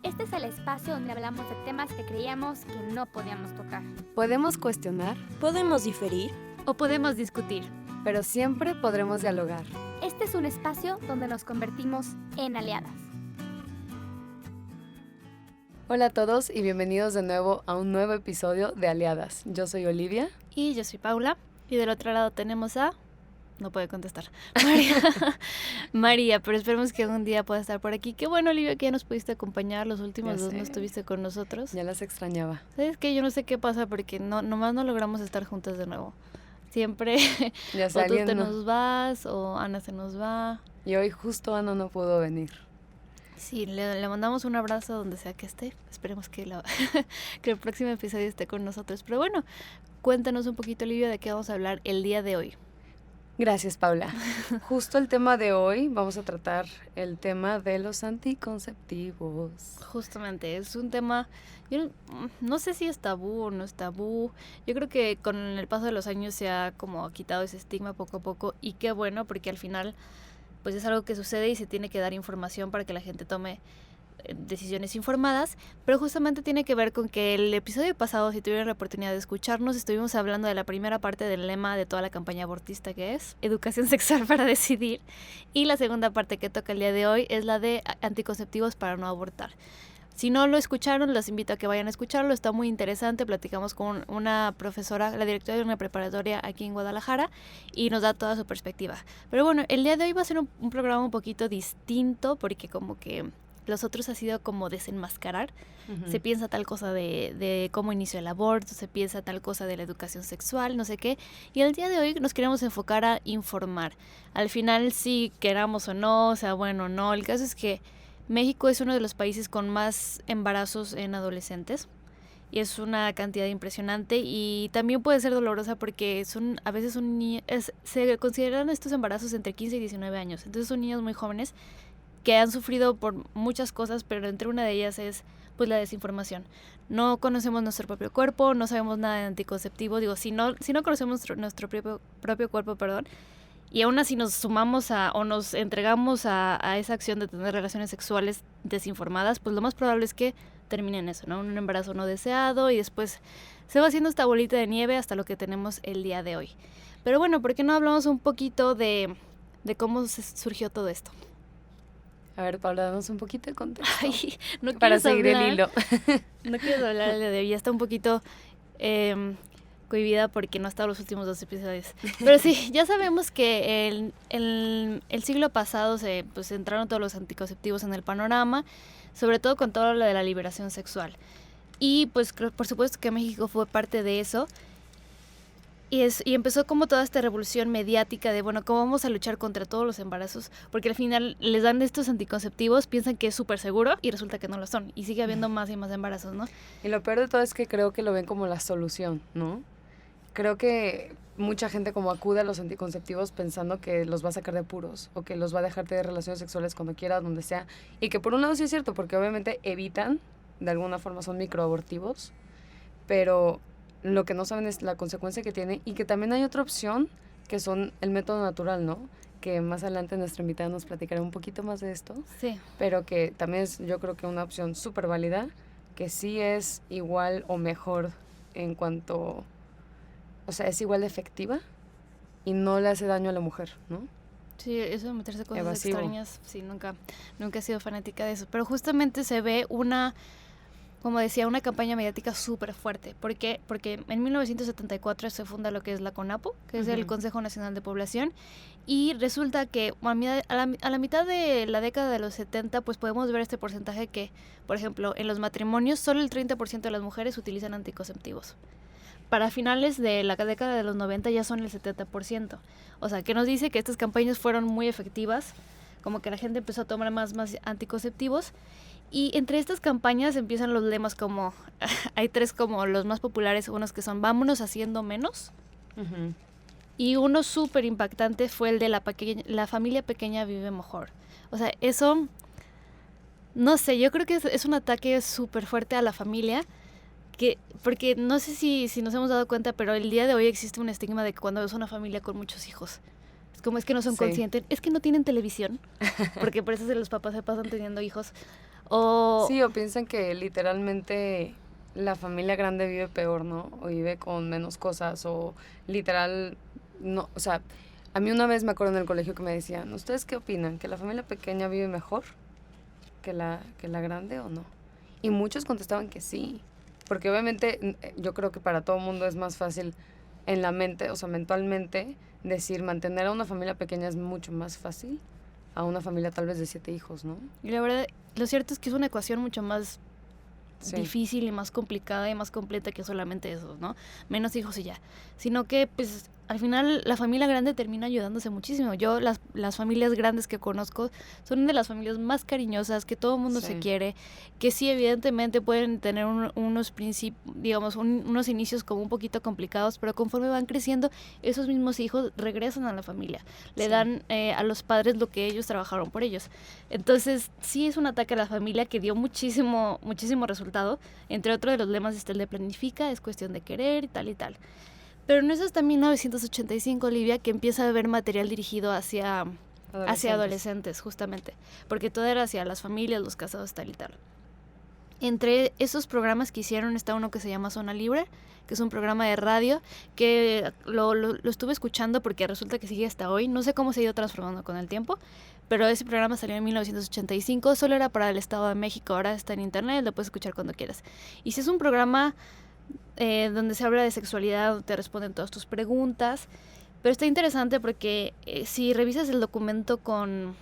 Este es el espacio donde hablamos de temas que creíamos que no podíamos tocar. Podemos cuestionar, Podemos diferir, O podemos discutir. pero siempre podremos dialogar. Este es un espacio donde nos convertimos en aliadas. Hola a todos y bienvenidos de nuevo a un nuevo episodio de Aliadas. Yo soy Olivia. y yo soy Paula, y del otro lado tenemos a... No puede contestar. María. María, pero esperemos que un día pueda estar por aquí. Qué bueno, Olivia, que ya nos pudiste acompañar. Los últimos Ya dos sé. no estuviste con nosotros. Ya las extrañaba. ¿Sabes qué? Yo no sé qué pasa porque nomás no logramos estar juntas de nuevo. Siempre Ya o sé, tú te alguien no. nos vas o Ana se nos va. Y hoy justo Ana no pudo venir. Sí, le mandamos un abrazo donde sea que esté. Esperemos que, que el próximo episodio esté con nosotros. Pero bueno, cuéntanos un poquito, Olivia, de qué vamos a hablar el día de hoy. Gracias, Paula. Justo el tema de hoy, vamos a tratar el tema de los anticonceptivos. Justamente, es un tema, yo no sé si es tabú o no es tabú. Yo creo que con el paso de los años se ha como quitado ese estigma poco a poco, y qué bueno, porque al final pues es algo que sucede y se tiene que dar información para que la gente tome decisiones informadas, pero justamente tiene que ver con que el episodio pasado, si tuvieron la oportunidad de escucharnos, estuvimos hablando de la primera parte del lema de toda la campaña abortista, que es educación sexual para decidir, y la segunda parte que toca el día de hoy es la de anticonceptivos para no abortar. Si no lo escucharon, los invito a que vayan a escucharlo, está muy interesante. Platicamos con una profesora, la directora de una preparatoria aquí en Guadalajara, y nos da toda su perspectiva. Pero bueno, el día de hoy va a ser un programa un poquito distinto, porque como que los otros ha sido como desenmascarar. Se piensa tal cosa de cómo inició el aborto, se piensa tal cosa de la educación sexual, no sé qué. Y el día de hoy nos queremos enfocar a informar. Al final, si queramos o no, o sea bueno o no, el caso es que México es uno de los países con más embarazos en adolescentes. Y es una cantidad impresionante, y también puede ser dolorosa porque a veces se consideran estos embarazos entre 15 y 19 años. Entonces son niños muy jóvenes que han sufrido por muchas cosas, pero entre una de ellas es pues la desinformación. No conocemos nuestro propio cuerpo, no sabemos nada de anticonceptivos. Digo, si no conocemos nuestro propio cuerpo, y aún así nos sumamos o nos entregamos a esa acción de tener relaciones sexuales desinformadas, pues lo más probable es que termine en eso, ¿no? Un embarazo no deseado, y después se va haciendo esta bolita de nieve hasta lo que tenemos el día de hoy. Pero bueno, ¿por qué no hablamos un poquito de cómo surgió todo esto? A ver, Paula, danos un poquito de contexto. Ay, no para quieres seguir hablar, el hilo. No quiero hablar el día de hoy, ya está un poquito cohibida porque no ha estado los últimos 2 episodios. Pero sí, ya sabemos que el siglo pasado pues entraron todos los anticonceptivos en el panorama, sobre todo con todo lo de la liberación sexual. Y pues por supuesto que México fue parte de eso. Y empezó como toda esta revolución mediática de, bueno, ¿cómo vamos a luchar contra todos los embarazos? Porque al final les dan estos anticonceptivos, piensan que es súper seguro, y resulta que no lo son. Y sigue habiendo más y más embarazos, ¿no? Y lo peor de todo es que creo que lo ven como la solución, ¿no? Creo que mucha gente como acude a los anticonceptivos pensando que los va a sacar de puros o que los va a dejar tener relaciones sexuales cuando quiera, donde sea. Y que por un lado sí es cierto, porque obviamente evitan, de alguna forma son microabortivos, pero lo que no saben es la consecuencia que tiene, y que también hay otra opción, que son el método natural, ¿no? Que más adelante nuestra invitada nos platicará un poquito más de esto. Sí. Pero que también es, yo creo que una opción súper válida, que sí es igual o mejor en cuanto, o sea, es igual de efectiva y no le hace daño a la mujer, ¿no? Sí, eso de meterse cosas Evasivo. extrañas, sí, nunca he sido fanática de eso. Pero justamente se ve como decía, una campaña mediática súper fuerte. ¿Por qué? Porque en 1974 se funda lo que es la CONAPO, que es el Consejo Nacional de Población, y resulta que a la mitad de la década de los 70, pues podemos ver este porcentaje que, por ejemplo, en los matrimonios solo el 30% de las mujeres utilizan anticonceptivos. Para finales de la década de los 90 ya son el 70%. O sea, que nos dice que estas campañas fueron muy efectivas, como que la gente empezó a tomar más anticonceptivos. Y entre estas campañas empiezan los lemas como, hay 3 como los más populares, unos que son vámonos haciendo menos, y uno súper impactante fue el de la familia pequeña vive mejor. O sea, eso, no sé, yo creo que es un ataque súper fuerte a la familia, porque no sé si nos hemos dado cuenta, pero el día de hoy existe un estigma de que cuando ves una familia con muchos hijos, es que no son conscientes, es que no tienen televisión, porque por eso los papás se pasan teniendo hijos. Sí, o piensan que literalmente la familia grande vive peor, ¿no? O vive con menos cosas, o literal, no, o sea, a mí una vez me acuerdo en el colegio que me decían, ¿ustedes qué opinan? ¿Que la familia pequeña vive mejor que la grande o no? Y muchos contestaban que sí, porque obviamente yo creo que para todo mundo es más fácil en la mente, o sea, mentalmente, decir mantener a una familia pequeña es mucho más fácil a una familia tal vez de 7 hijos, ¿no? Y la verdad, lo cierto es que es una ecuación mucho más difícil y más complicada y más completa que solamente eso, ¿no? Menos hijos y ya. Sino que, pues, al final la familia grande termina ayudándose muchísimo. Yo, las familias grandes que conozco son de las familias más cariñosas, que todo el mundo se quiere, que sí, evidentemente pueden tener unos principios, digamos, unos inicios como un poquito complicados, pero conforme van creciendo, esos mismos hijos regresan a la familia, le dan a los padres lo que ellos trabajaron por ellos. Entonces, sí es un ataque a la familia que dio muchísimo resultado. Entre otros de los lemas está el de planifica, es cuestión de querer y tal y tal. Pero no es hasta 1985, Olivia, que empieza a haber material dirigido hacia adolescentes, justamente. Porque todo era hacia las familias, los casados, tal y tal. Entre esos programas que hicieron está uno que se llama Zona Libre, que es un programa de radio que lo estuve escuchando porque resulta que sigue hasta hoy. No sé cómo se ha ido transformando con el tiempo, pero ese programa salió en 1985, solo era para el Estado de México, ahora está en internet, lo puedes escuchar cuando quieras. Y si es un programa donde se habla de sexualidad, donde te responden todas tus preguntas, pero está interesante porque si revisas el documento con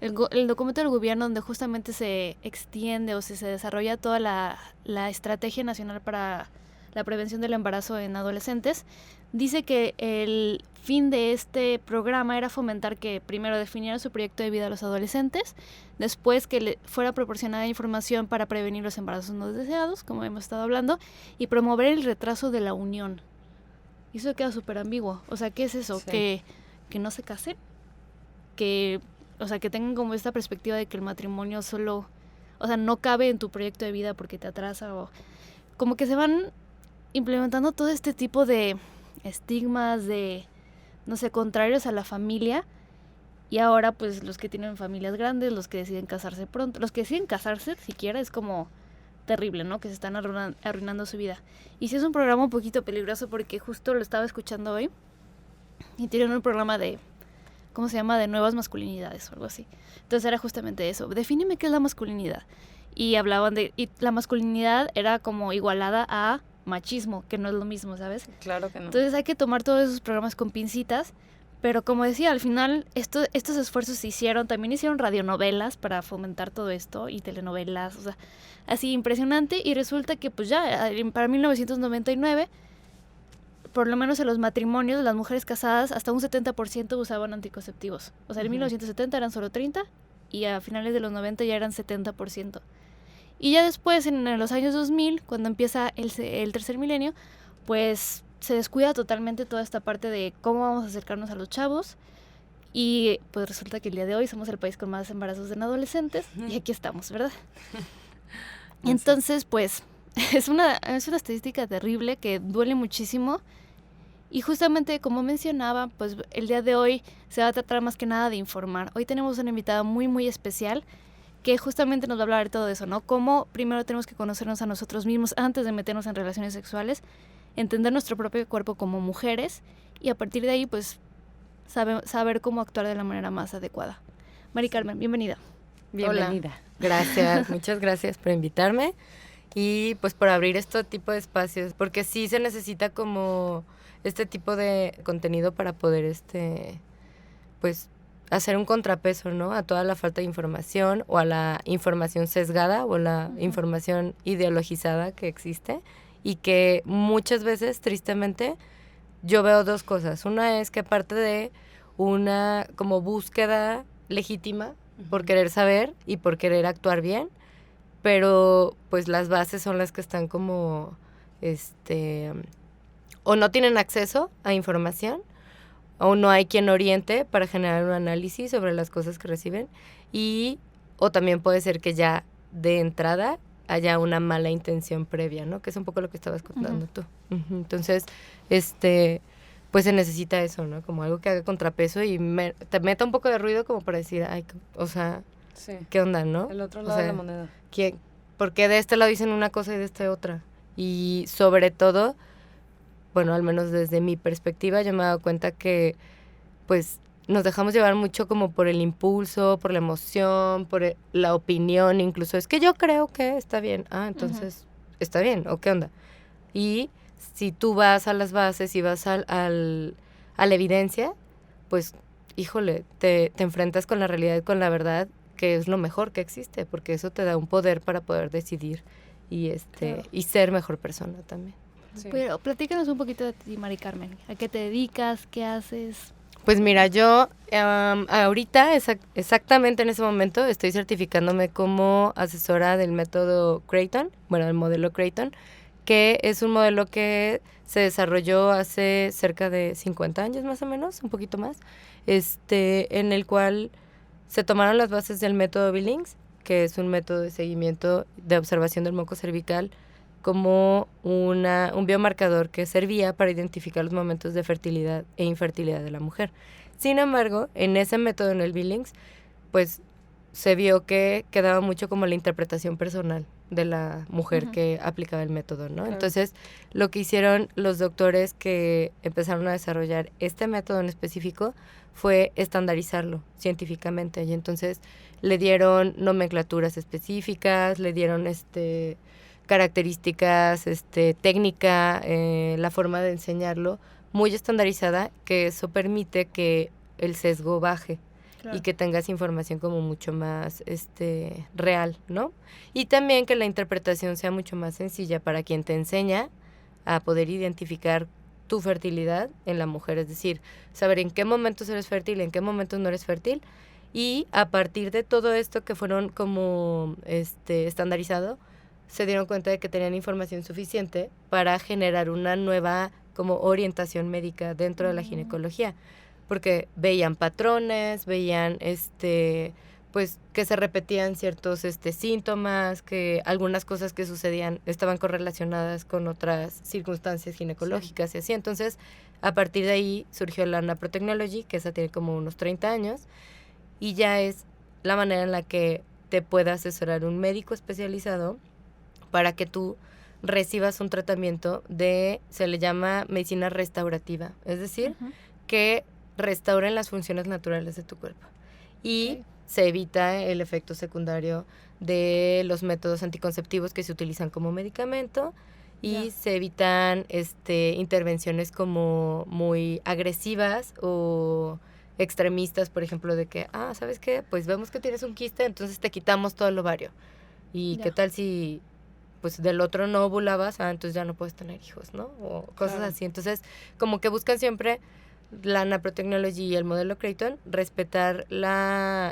el documento del gobierno donde justamente se extiende o se desarrolla toda la Estrategia Nacional para la Prevención del Embarazo en Adolescentes, dice que el fin de este programa era fomentar que primero definiera su proyecto de vida a los adolescentes, después que le fuera proporcionada información para prevenir los embarazos no deseados, como hemos estado hablando, y promover el retraso de la unión. Y eso queda súper ambiguo. O sea, ¿qué es eso? Sí. ¿Que no se casen? Que tengan como esta perspectiva de que el matrimonio solo, no cabe en tu proyecto de vida porque te atrasa, o como que se van implementando todo este tipo de estigmas de, contrarios a la familia. Y ahora pues los que tienen familias grandes, los que deciden casarse pronto, los que deciden casarse siquiera es como terrible, ¿no? Que se están arruinando su vida. Y sí es un programa un poquito peligroso porque justo lo estaba escuchando hoy y tienen un programa de, ¿cómo se llama? De nuevas masculinidades o algo así. Entonces era justamente eso, defíneme qué es la masculinidad. Y hablaban y la masculinidad era como igualada a machismo, que no es lo mismo, ¿sabes? Claro que no. Entonces hay que tomar todos esos programas con pincitas, pero como decía, al final estos esfuerzos se hicieron, también hicieron radionovelas para fomentar todo esto y telenovelas, o sea, así impresionante, y resulta que pues ya para 1999, por lo menos en los matrimonios, las mujeres casadas hasta un 70% usaban anticonceptivos. O sea, en 1970 eran solo 30 y a finales de los 90 ya eran 70%. Y ya después, en los años 2000, cuando empieza el tercer milenio, pues se descuida totalmente toda esta parte de cómo vamos a acercarnos a los chavos. Y pues resulta que el día de hoy somos el país con más embarazos en adolescentes. Y aquí estamos, ¿verdad? Entonces, pues, es una estadística terrible que duele muchísimo. Y justamente, como mencionaba, pues el día de hoy se va a tratar más que nada de informar. Hoy tenemos una invitada muy, muy especial que justamente nos va a hablar de todo eso, ¿no? Cómo primero tenemos que conocernos a nosotros mismos antes de meternos en relaciones sexuales, entender nuestro propio cuerpo como mujeres y a partir de ahí, pues, saber cómo actuar de la manera más adecuada. Mari Carmen, bienvenida. Bienvenida. Hola. Gracias, muchas gracias por invitarme y pues por abrir este tipo de espacios, porque sí se necesita como este tipo de contenido para poder, pues, hacer un contrapeso, ¿no? A toda la falta de información o a la información sesgada o la información ideologizada que existe y que muchas veces, tristemente, yo veo dos cosas. Una es que aparte de una como búsqueda legítima por querer saber y por querer actuar bien, pero pues las bases son las que están como, o no tienen acceso a información, o no hay quien oriente para generar un análisis sobre las cosas que reciben, o también puede ser que ya de entrada haya una mala intención previa, ¿no? Que es un poco lo que estabas contando tú. Entonces, pues se necesita eso, ¿no? Como algo que haga contrapeso y te meta un poco de ruido como para decir, ay, o sea, Sí. ¿Qué onda, no? El otro O lado de sea, la moneda. porque de este lado dicen una cosa y de este otra. Y sobre todo, bueno, al menos desde mi perspectiva, yo me he dado cuenta que, pues, nos dejamos llevar mucho como por el impulso, por la emoción, la opinión, incluso. Es que yo creo que está bien. Ah, entonces, ¿está bien? ¿O qué onda? Y si tú vas a las bases y vas a la evidencia, pues, híjole, te enfrentas con la realidad y con la verdad, que es lo mejor que existe, porque eso te da un poder para poder decidir y Claro. y ser mejor persona también. Sí. Pero platícanos un poquito de ti, Mari Carmen. ¿A qué te dedicas? ¿Qué haces? Pues mira, yo ahorita, exactamente en ese momento, estoy certificándome como asesora del método Creighton, bueno, el modelo Creighton, que es un modelo que se desarrolló hace cerca de 50 años más o menos, un poquito más, en el cual se tomaron las bases del método Billings, que es un método de seguimiento de observación del moco cervical, como un biomarcador que servía para identificar los momentos de fertilidad e infertilidad de la mujer. Sin embargo, en ese método, en el Billings, pues se vio que quedaba mucho como la interpretación personal de la mujer que aplicaba el método, ¿no? Claro. Entonces, lo que hicieron los doctores que empezaron a desarrollar este método en específico fue estandarizarlo científicamente, y entonces le dieron nomenclaturas específicas, le dieron características, técnica, la forma de enseñarlo muy estandarizada, que eso permite que el sesgo baje. Claro. Y que tengas información como mucho más real, ¿no? Y también que la interpretación sea mucho más sencilla para quien te enseña a poder identificar tu fertilidad en la mujer, es decir, saber en qué momentos eres fértil, en qué momentos no eres fértil, y a partir de todo esto que fueron como estandarizado, se dieron cuenta de que tenían información suficiente para generar una nueva como orientación médica dentro de la ginecología, porque veían patrones, veían pues que se repetían ciertos síntomas, que algunas cosas que sucedían estaban correlacionadas con otras circunstancias ginecológicas y así. Entonces, a partir de ahí surgió la Naprotechnology, que esa tiene como unos 30 años, y ya es la manera en la que te puede asesorar un médico especializado para que tú recibas un tratamiento se le llama medicina restaurativa, es decir, que restauren las funciones naturales de tu cuerpo. Y se evita el efecto secundario de los métodos anticonceptivos que se utilizan como medicamento, y se evitan intervenciones como muy agresivas o extremistas, por ejemplo, de que, ¿sabes qué? Pues vemos que tienes un quiste, entonces te quitamos todo el ovario. ¿Y qué tal si pues del otro no ovulabas? Entonces ya no puedes tener hijos, ¿no? O cosas así. Entonces, como que buscan siempre la Naprotechnology y el modelo Creighton respetar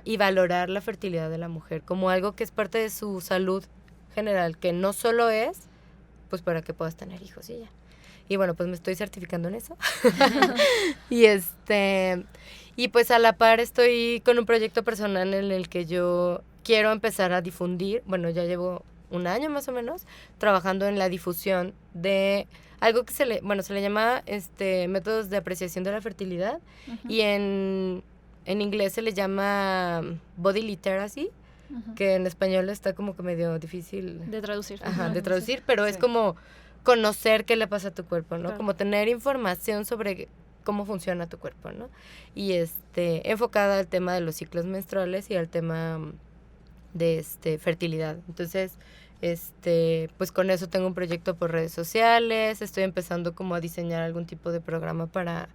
y valorar la fertilidad de la mujer como algo que es parte de su salud general, que no solo es pues para que puedas tener hijos y ya. Y bueno, pues me estoy certificando en eso. y y pues a la par estoy con un proyecto personal en el que yo quiero empezar a difundir, bueno, ya llevo un año más o menos trabajando en la difusión de algo que se le llama métodos de apreciación de la fertilidad, y en inglés se le llama body literacy, que en español está como que medio difícil de traducir. De traducir, pero es como conocer qué le pasa a tu cuerpo, ¿no? Claro. Como tener información sobre cómo funciona tu cuerpo, ¿no? Y enfocada al tema de los ciclos menstruales y al tema de fertilidad. Entonces, pues con eso tengo un proyecto por redes sociales, estoy empezando como a diseñar algún tipo de programa para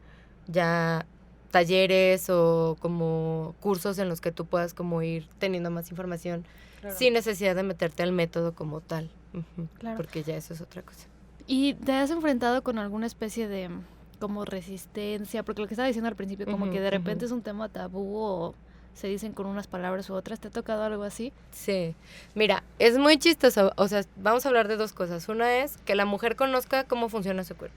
ya talleres o como cursos en los que tú puedas como ir teniendo más información, sin necesidad de meterte al método como tal, porque ya eso es otra cosa. ¿Y te has enfrentado con alguna especie de como resistencia? Porque lo que estaba diciendo al principio, como que de repente es un tema tabú o se dicen con unas palabras u otras. ¿Te ha tocado algo así? Sí. Mira, es muy chistoso. O sea, vamos a hablar de dos cosas. Una es que la mujer conozca cómo funciona su cuerpo.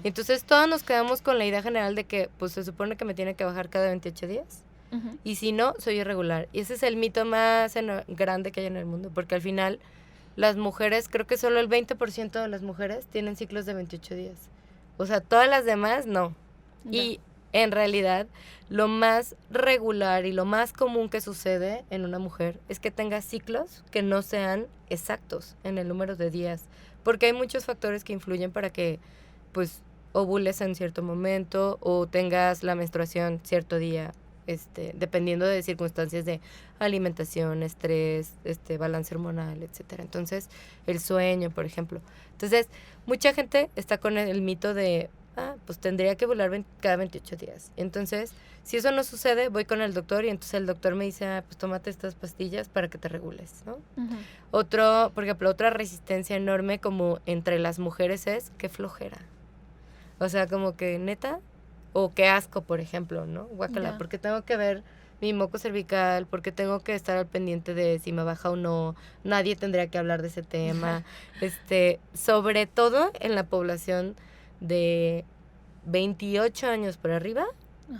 Entonces, todos nos quedamos con la idea general de que, pues, se supone que me tiene que bajar cada 28 días. Y si no, soy irregular. Y ese es el mito más grande que hay en el mundo. Porque al final, las mujeres, creo que solo el 20% de las mujeres tienen ciclos de 28 días. O sea, todas las demás, no. Y en realidad lo más regular y lo más común que sucede en una mujer es que tenga ciclos que no sean exactos en el número de días, porque hay muchos factores que influyen para que pues ovules en cierto momento o tengas la menstruación cierto día, dependiendo de circunstancias de alimentación, estrés, balance hormonal, etcétera. Entonces, el sueño, por ejemplo. Entonces, mucha gente está con el mito de, pues tendría que ovular cada 28 días. Entonces, si eso no sucede, voy con el doctor y entonces el doctor me dice, pues tómate estas pastillas para que te regules, ¿no? Uh-huh. Por ejemplo, otra resistencia enorme como entre las mujeres es qué flojera. O sea, como que neta, o qué asco, por ejemplo, ¿no? Guácala, porque tengo que ver mi moco cervical, porque tengo que estar al pendiente de si me baja o no, nadie tendría que hablar de ese tema. Sobre todo en la población de 28 años por arriba,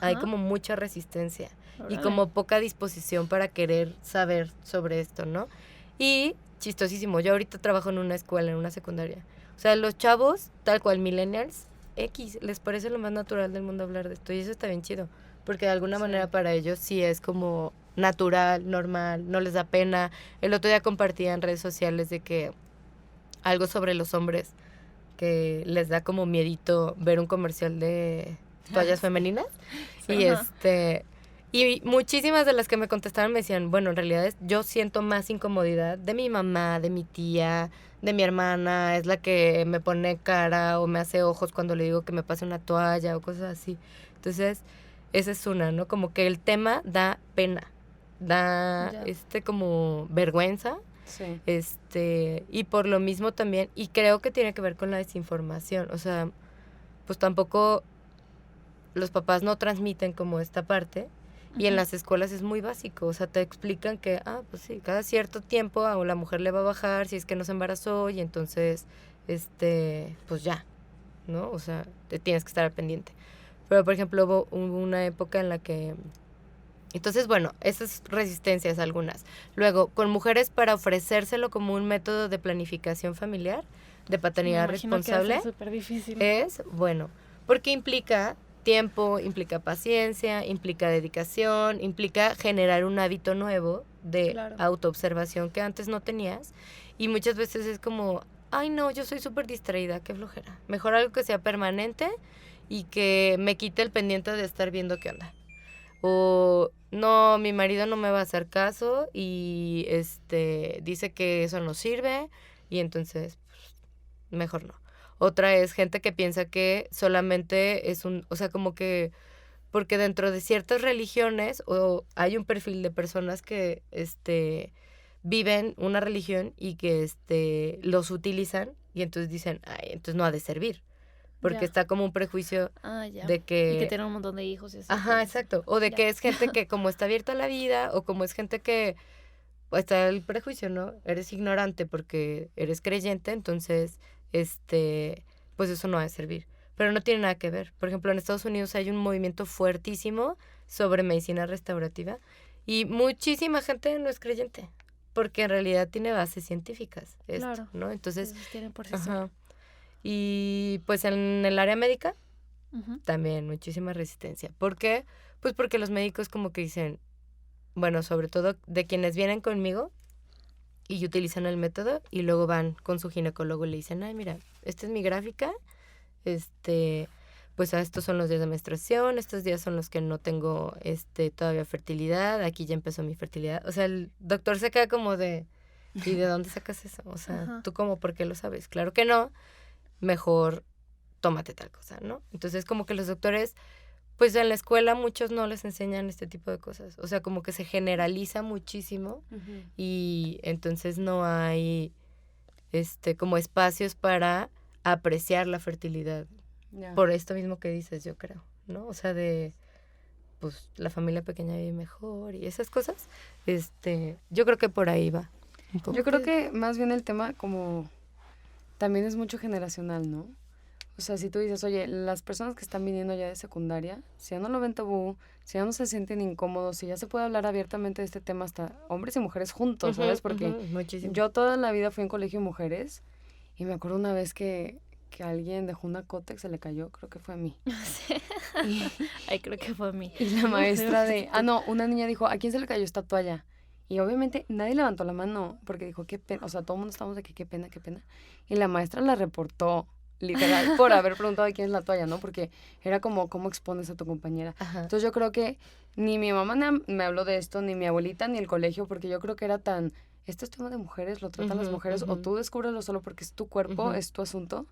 hay como mucha resistencia y como poca disposición para querer saber sobre esto, ¿no? Y chistosísimo, yo ahorita trabajo en una escuela, en una secundaria. O sea, los chavos, tal cual millennials, les parece lo más natural del mundo hablar de esto y eso está bien chido, porque de alguna manera para ellos sí es como natural, normal, no les da pena. El otro día compartía en redes sociales de que algo sobre los hombres que les da como miedito ver un comercial de toallas femeninas. Sí. Y muchísimas de las que me contestaron me decían, bueno, en realidad yo siento más incomodidad de mi mamá, de mi tía, de mi hermana, es la que me pone cara o me hace ojos cuando le digo que me pase una toalla o cosas así. Entonces, esa es una, ¿no? Como que el tema da pena, da como vergüenza. Sí. Y por lo mismo también, y creo que tiene que ver con la desinformación, o sea, pues tampoco los papás no transmiten como esta parte, y en las escuelas es muy básico, o sea, te explican que, pues sí, cada cierto tiempo a la mujer le va a bajar si es que no se embarazó, y entonces, pues ya, ¿no? O sea, te tienes que estar al pendiente. Pero, por ejemplo, hubo una época en la que... Entonces, bueno, esas resistencias algunas. Luego, con mujeres para ofrecérselo como un método de planificación familiar, de paternidad responsable, es súper difícil. Es, bueno, porque implica tiempo, implica paciencia, implica dedicación, implica generar un hábito nuevo de autoobservación que antes no tenías. Y muchas veces es como, ay no, yo soy súper distraída, qué flojera. Mejor algo que sea permanente y que me quite el pendiente de estar viendo qué onda. O no, mi marido no me va a hacer caso y dice que eso no sirve y entonces pues, mejor no. Otra es gente que piensa que solamente es o sea, como que porque dentro de ciertas religiones o hay un perfil de personas que viven una religión y que los utilizan y entonces dicen, ay, entonces no ha de servir. Porque está como un prejuicio de que... Y que tiene un montón de hijos y así. Ajá, exacto. O de que es gente que como está abierta a la vida o como es gente que... Pues está el prejuicio, ¿no? Eres ignorante porque eres creyente, entonces, pues eso no va a servir. Pero no tiene nada que ver. Por ejemplo, en Estados Unidos hay un movimiento fuertísimo sobre medicina restaurativa y muchísima gente no es creyente porque en realidad tiene bases científicas esto, ¿no? Entonces... tienen por eso. Y pues en el área médica también muchísima resistencia. ¿Por qué? Pues porque los médicos como que dicen, bueno, sobre todo de quienes vienen conmigo y utilizan el método y luego van con su ginecólogo y le dicen, ay, mira, esta es mi gráfica, pues estos son los días de menstruación, estos días son los que no tengo todavía fertilidad, aquí ya empezó mi fertilidad. O sea, el doctor se queda como de, ¿y de dónde sacas eso? O sea, ¿tú como por qué lo sabes? Claro que no. Mejor tómate tal cosa, ¿no? Entonces como que los doctores, pues en la escuela muchos no les enseñan este tipo de cosas, o sea, como que se generaliza muchísimo y entonces no hay como espacios para apreciar la fertilidad, por esto mismo que dices, yo creo, ¿no? O sea, de pues la familia pequeña vive mejor y esas cosas, yo creo que por ahí va un poco. Yo creo que más bien el tema como también es mucho generacional, ¿no? O sea, si tú dices, oye, las personas que están viniendo ya de secundaria, si ya no lo ven tabú, si ya no se sienten incómodos, si ya se puede hablar abiertamente de este tema hasta hombres y mujeres juntos, ¿sabes? Porque yo toda la vida fui en colegio de mujeres y me acuerdo una vez que alguien dejó una Kotex, se le cayó, creo que fue a mí. Y, Ay, creo que fue a mí. y la maestra una niña dijo, ¿a quién se le cayó esta toalla? Y obviamente nadie levantó la mano porque dijo, qué pena, o sea, todo el mundo estábamos de que qué pena, qué pena. Y la maestra la reportó, literal, por haber preguntado de quién es la toalla, ¿no? Porque era como, ¿cómo expones a tu compañera? Ajá. Entonces yo creo que ni mi mamá me habló de esto, ni mi abuelita, ni el colegio, porque yo creo que era tan, este es tema de mujeres, lo tratan las mujeres, o tú descúbrelo solo porque es tu cuerpo, es tu asunto.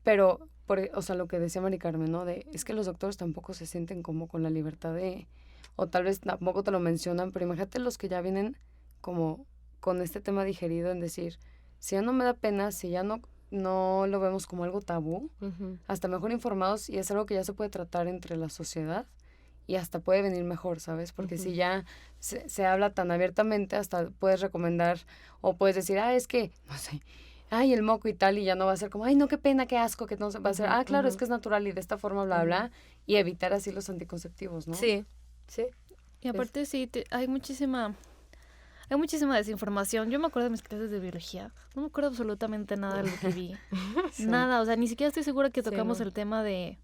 Pero, o sea, lo que decía Mari Carmen, ¿no? Es que los doctores tampoco se sienten como con la libertad de, o tal vez tampoco te lo mencionan, pero imagínate los que ya vienen como con este tema digerido en decir, si ya no me da pena, si ya no lo vemos como algo tabú, hasta mejor informados, y es algo que ya se puede tratar entre la sociedad y hasta puede venir mejor, ¿sabes? Porque si ya se habla tan abiertamente, hasta puedes recomendar o puedes decir, es que, no sé, ay, el moco y tal, y ya no va a ser como, ay, no, qué pena, qué asco, que no se va a ser, claro, es que es natural y de esta forma, bla, bla, y evitar así los anticonceptivos, ¿no? Sí, sí. Y aparte sí, hay muchísima desinformación. Yo me acuerdo de mis clases de biología. No me acuerdo absolutamente nada de lo que vi. Sí. Nada, o sea, ni siquiera estoy segura que Sí, tocamos no. el tema del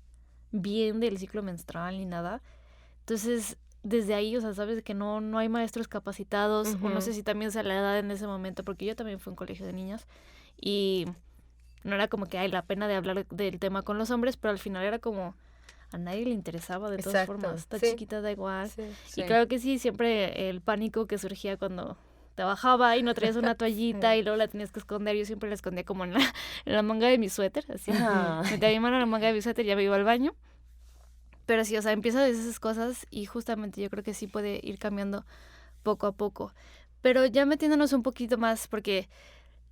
ciclo menstrual ni nada. Entonces, desde ahí, o sea, sabes que no hay maestros capacitados, o no sé si también sea la edad en ese momento, porque yo también fui a un colegio de niñas y no era como que hay la pena de hablar del tema con los hombres, pero al final era como a nadie le interesaba de todas Exacto, formas. Está sí. chiquita, da igual. Sí. Y claro que sí, siempre el pánico que surgía cuando te bajaba y no traías una toallita y luego la tenías que esconder. Yo siempre la escondía como en la manga de mi suéter, así. Metía mi mano en la manga de mi suéter y ya me iba al baño. Pero sí, o sea, empieza desde esas cosas y justamente yo creo que sí puede ir cambiando poco a poco. Pero ya metiéndonos un poquito más, porque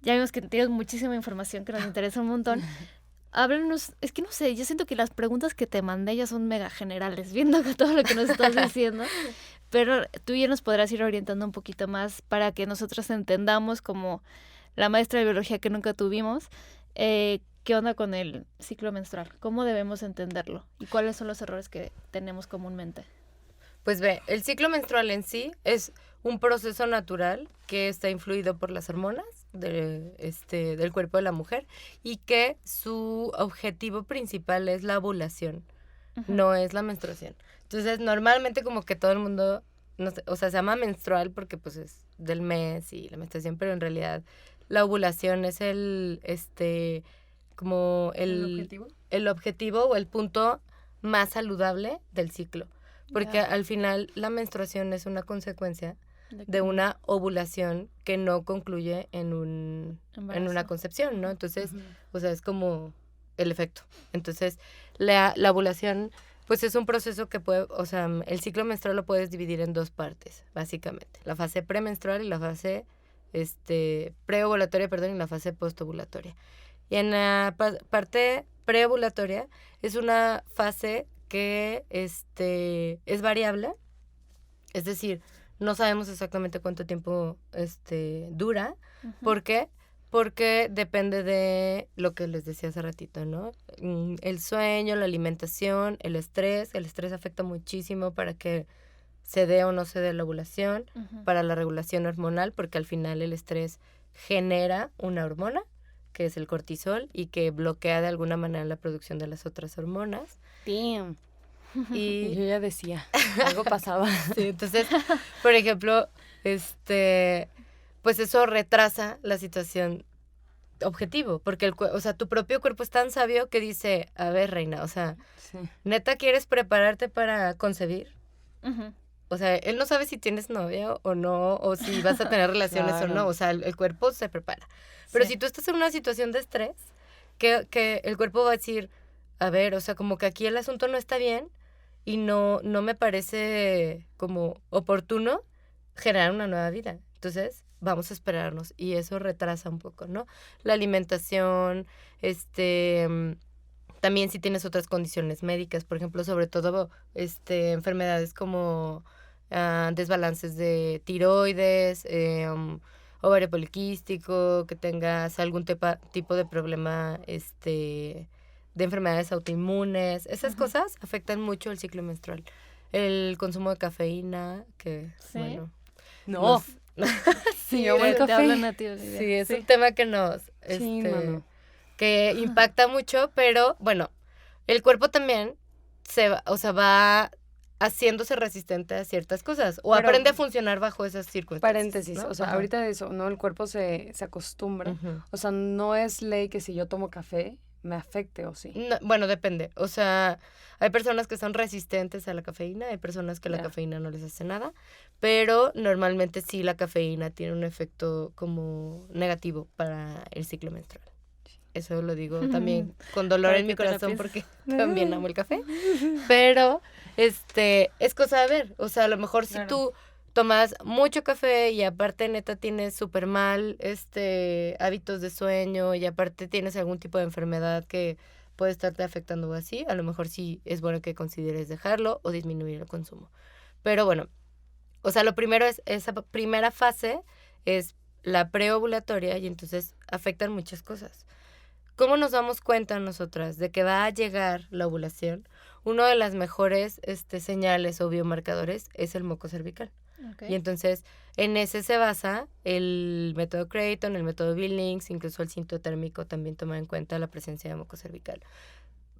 ya vimos que tienes muchísima información que nos interesa un montón. Háblanos, es que no sé, yo siento que las preguntas que te mandé ya son mega generales, viendo todo lo que nos estás diciendo, pero tú ya nos podrás ir orientando un poquito más para que nosotros entendamos, como la maestra de biología que nunca tuvimos, qué onda con el ciclo menstrual, cómo debemos entenderlo y cuáles son los errores que tenemos comúnmente. Pues ve, el ciclo menstrual en sí es un proceso natural que está influido por las hormonas del cuerpo de la mujer y que su objetivo principal es la ovulación, no es la menstruación. Entonces, normalmente como que todo el mundo, no sé, o sea, se llama menstrual porque pues es del mes y la menstruación, pero en realidad la ovulación es como el objetivo o el punto más saludable del ciclo. Porque al final la menstruación es una consecuencia de una ovulación que no concluye en una concepción, ¿no? Entonces, o sea, es como el efecto. Entonces, la ovulación, pues es un proceso que puede, o sea, el ciclo menstrual lo puedes dividir en dos partes, básicamente. La fase premenstrual y la fase preovulatoria, y la fase postovulatoria. Y en la parte preovulatoria es una fase que es variable, es decir, no sabemos exactamente cuánto tiempo dura. ¿Por qué? Porque depende de lo que les decía hace ratito, ¿no? El sueño, la alimentación, el estrés. El estrés afecta muchísimo para que se dé o no se dé la ovulación, para la regulación hormonal, porque al final el estrés genera una hormona, que es el cortisol, y que bloquea de alguna manera la producción de las otras hormonas. Damn. Y yo ya decía, algo pasaba. Sí, entonces, por ejemplo, pues eso retrasa la situación objetivo, porque o sea, tu propio cuerpo es tan sabio que dice, a ver, reina, o sea, ¿neta quieres prepararte para concebir? O sea, él no sabe si tienes novia o no, o si vas a tener relaciones o no, o sea, el cuerpo se prepara. Pero si tú estás en una situación de estrés, que el cuerpo va a decir, a ver, o sea, como que aquí el asunto no está bien y no me parece como oportuno generar una nueva vida. Entonces, vamos a esperarnos y eso retrasa un poco, ¿no? La alimentación, también si tienes otras condiciones médicas, por ejemplo, sobre todo enfermedades como desbalances de tiroides, ovario poliquístico, que tengas algún tipo de problema de enfermedades autoinmunes. Esas cosas afectan mucho el ciclo menstrual. El consumo de cafeína, que bueno. No. Sí, yo el Te café. hablan a ti, Olivia. Sí, es un tema que nos Sí, mano. que impacta mucho, pero bueno, el cuerpo también va haciéndose resistente a ciertas cosas o Pero- aprende a funcionar bajo esas circunstancias. Paréntesis, ¿no? o sea, Ajá. ahorita de eso, ¿no? El cuerpo se acostumbra. Ujú. O sea, no es ley que si yo tomo café me afecte o sí. No, bueno, depende. O sea, hay personas que son resistentes a la cafeína, hay personas que la Ya. cafeína no les hace nada, pero normalmente sí la cafeína tiene un efecto como negativo para el ciclo menstrual. Eso lo digo también con dolor Para en mi que te la corazón pienses. porque también amo el café. Pero es cosa de ver. O sea, a lo mejor si Claro. tú tomas mucho café y aparte neta tienes súper mal hábitos de sueño y aparte tienes algún tipo de enfermedad que puede estarte afectando o así, a lo mejor sí es bueno que consideres dejarlo o disminuir el consumo. Pero bueno, o sea, lo primero es, esa primera fase es la preovulatoria y entonces afectan muchas cosas. ¿Cómo nos damos cuenta nosotras de que va a llegar la ovulación? Uno de las mejores señales o biomarcadores es el moco cervical. Ok. Y entonces en ese se basa el método Creighton, el método Billings, incluso el cinto térmico también toma en cuenta la presencia de moco cervical.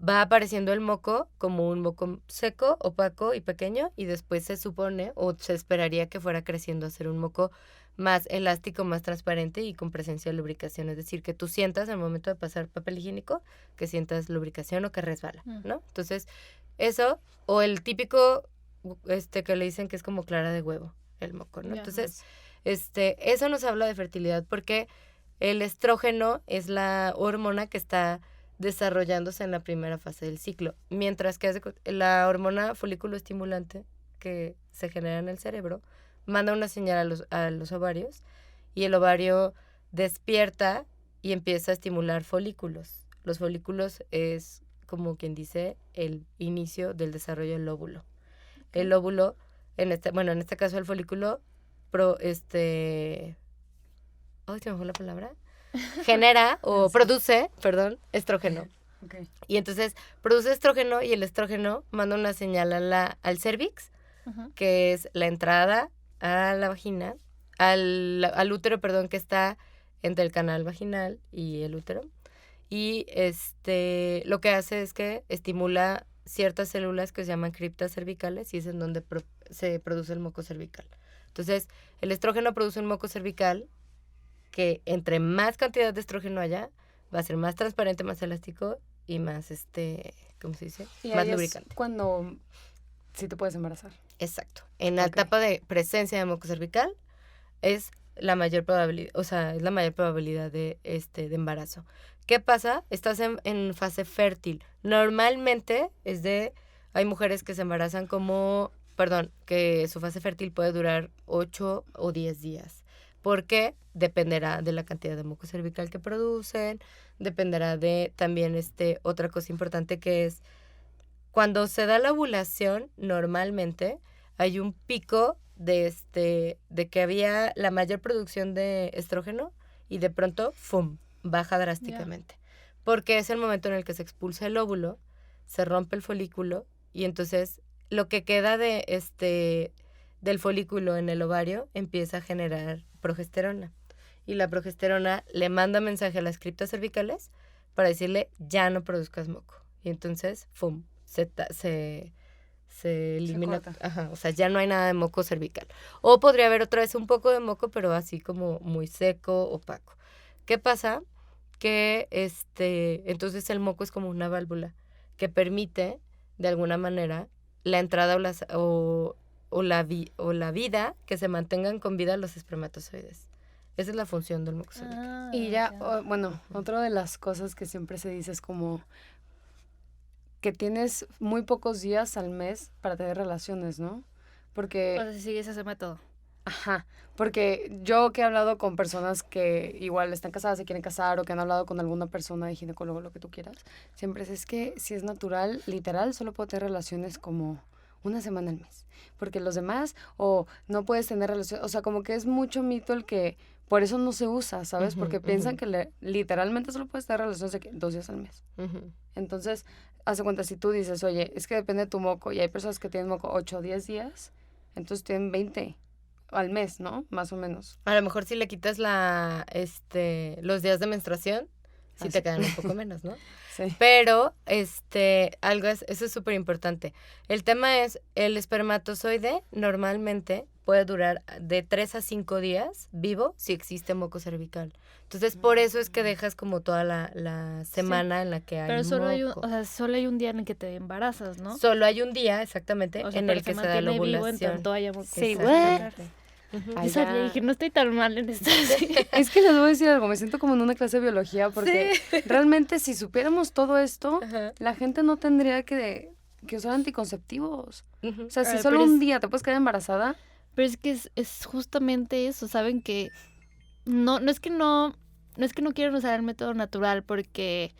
Va apareciendo el moco como un moco seco, opaco y pequeño y después se supone o se esperaría que fuera creciendo a ser un moco más elástico, más transparente y con presencia de lubricación. Es decir, que tú sientas al momento de pasar papel higiénico, que sientas lubricación o que resbala, ¿no? Entonces, eso, o el típico que le dicen que es como clara de huevo, el moco, ¿no? Ya. Entonces, eso nos habla de fertilidad porque el estrógeno es la hormona que está desarrollándose en la primera fase del ciclo, mientras que la hormona folículo estimulante que se genera en el cerebro manda una señal a los ovarios y el ovario despierta y empieza a estimular folículos. Los folículos es como quien dice el inicio del desarrollo del óvulo. El óvulo, en este caso el folículo, ay, se me fue la palabra, genera o produce, estrógeno. Okay. Y entonces produce estrógeno y el estrógeno manda una señal al cérvix, Ujú. que es la entrada a la vagina, al útero, que está entre el canal vaginal y el útero. Y lo que hace es que estimula ciertas células que se llaman criptas cervicales y es en donde se produce el moco cervical. Entonces, el estrógeno produce un moco cervical que entre más cantidad de estrógeno haya, va a ser más transparente, más elástico y más, ¿cómo se dice? Y Más ahí lubricante. es cuando sí te puedes embarazar. Exacto. En la Ok. etapa de presencia de moco cervical es la mayor probabilidad, de embarazo. ¿Qué pasa? Estás en fase fértil. Normalmente hay mujeres que se embarazan que su fase fértil puede durar 8 o 10 días. Porque dependerá de la cantidad de moco cervical que producen, dependerá de también otra cosa importante que es cuando se da la ovulación, normalmente hay un pico de que había la mayor producción de estrógeno y de pronto, ¡fum!, baja drásticamente. Porque es el momento en el que se expulsa el óvulo, se rompe el folículo y entonces lo que queda del folículo en el ovario empieza a generar progesterona. Y la progesterona le manda mensaje a las criptas cervicales para decirle, ya no produzcas moco. Y entonces, ¡fum!, se elimina. corta. Ajá, o sea, ya no hay nada de moco cervical. O podría haber otra vez un poco de moco, pero así como muy seco, opaco. ¿Qué pasa? Que entonces el moco es como una válvula que permite, de alguna manera, la entrada o la vida, que se mantengan con vida los espermatozoides. Esa es la función del moco cervical. Y ya, otra de las cosas que siempre se dice es como que tienes muy pocos días al mes para tener relaciones, ¿no? Porque... O sea, si sigues ese método. Ajá, porque yo que he hablado con personas que igual están casadas, se quieren casar o que han hablado con alguna persona de ginecólogo, lo que tú quieras, siempre es que si es natural, literal, solo puedo tener relaciones como una semana al mes. Porque los demás, o no puedes tener relaciones, o sea, como que es mucho mito el que por eso no se usa, ¿sabes? Ujú, porque piensan ujú. que literalmente solo puedes tener relaciones de 2 días al mes. Ujú. Entonces, hace cuenta, si tú dices, oye, es que depende de tu moco, y hay personas que tienen moco 8 o 10 días, entonces tienen 20 al mes, ¿no? Más o menos. A lo mejor si le quitas los días de menstruación, sí Ah, te sí. quedan un poco menos, ¿no? Sí. Pero, eso es súper importante. El tema es, el espermatozoide normalmente puede durar de 3 a 5 días vivo si existe moco cervical. Entonces, por eso es que dejas como toda la semana en la que hay Pero moco. solo hay un día en el que te embarazas, ¿no? Solo hay un día, exactamente, O sea, en pero el que se da la mantiene vivo en ovulación. tanto haya moco Sí, cervical. Ujú. Ay, Yo sabía, ya. dije, no estoy tan mal en esto. Es que les voy a decir algo, me siento como en una clase de biología porque realmente si supiéramos todo esto, Ajá. la gente no tendría que usar anticonceptivos. Ujú. O sea, si Pero solo es- un día te puedes quedar embarazada, Pero es que es justamente eso, saben que no es que no quieran usar el método natural porque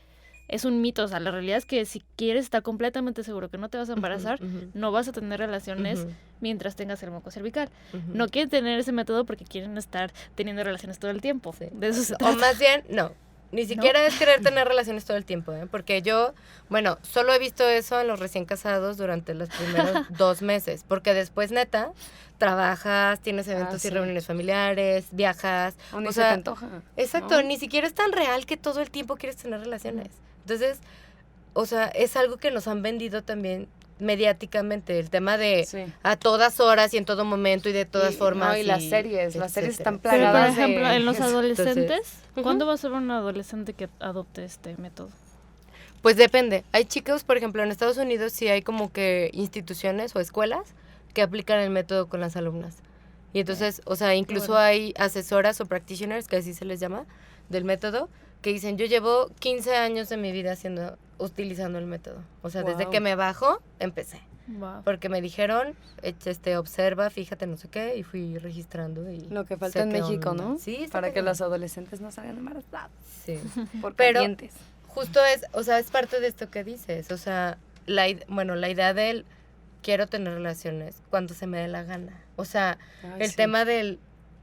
es un mito, o sea, la realidad es que si quieres estar completamente seguro que no te vas a embarazar, Ujú. no vas a tener relaciones Ujú. mientras tengas el moco cervical. Ujú. No quieren tener ese método porque quieren estar teniendo relaciones todo el tiempo. Sí. De eso se O trata. más bien, no. Ni siquiera es querer tener relaciones todo el tiempo, ¿eh? Porque yo, bueno, solo he visto eso en los recién casados durante los primeros 2 meses. Porque después, neta, trabajas, tienes eventos y sí. reuniones familiares, viajas. o ni O se sea, te antoja. exacto, ¿no? ni siquiera es tan real que todo el tiempo quieres tener relaciones. Entonces, o sea, es algo que nos han vendido también mediáticamente, el tema de Sí. a todas horas y en todo momento y de todas formas. No, y las series etcétera. están Pero, por plagadas de... ejemplo, en los eso. adolescentes, Ujú. ¿cuándo va a ser un adolescente que adopte este método? Pues depende. Hay chicos, por ejemplo, en Estados Unidos sí hay como que instituciones o escuelas que aplican el método con las alumnas. Y entonces, o sea, incluso bueno. hay asesoras o practitioners, que así se les llama, del método, que dicen, yo llevo 15 años de mi vida utilizando el método. O sea, desde Wow. que me bajo, empecé. Wow. Porque me dijeron, observa, fíjate, no sé qué, y fui registrando. Y Lo que falta sé en qué México, onda. ¿no? Sí, está Para que cañón. los adolescentes no salgan embarazados Sí. por Pero- calientes. Justo es, o sea, es parte de esto que dices. O sea, la idea del quiero tener relaciones cuando se me dé la gana. O sea, Ay, el sí. tema del,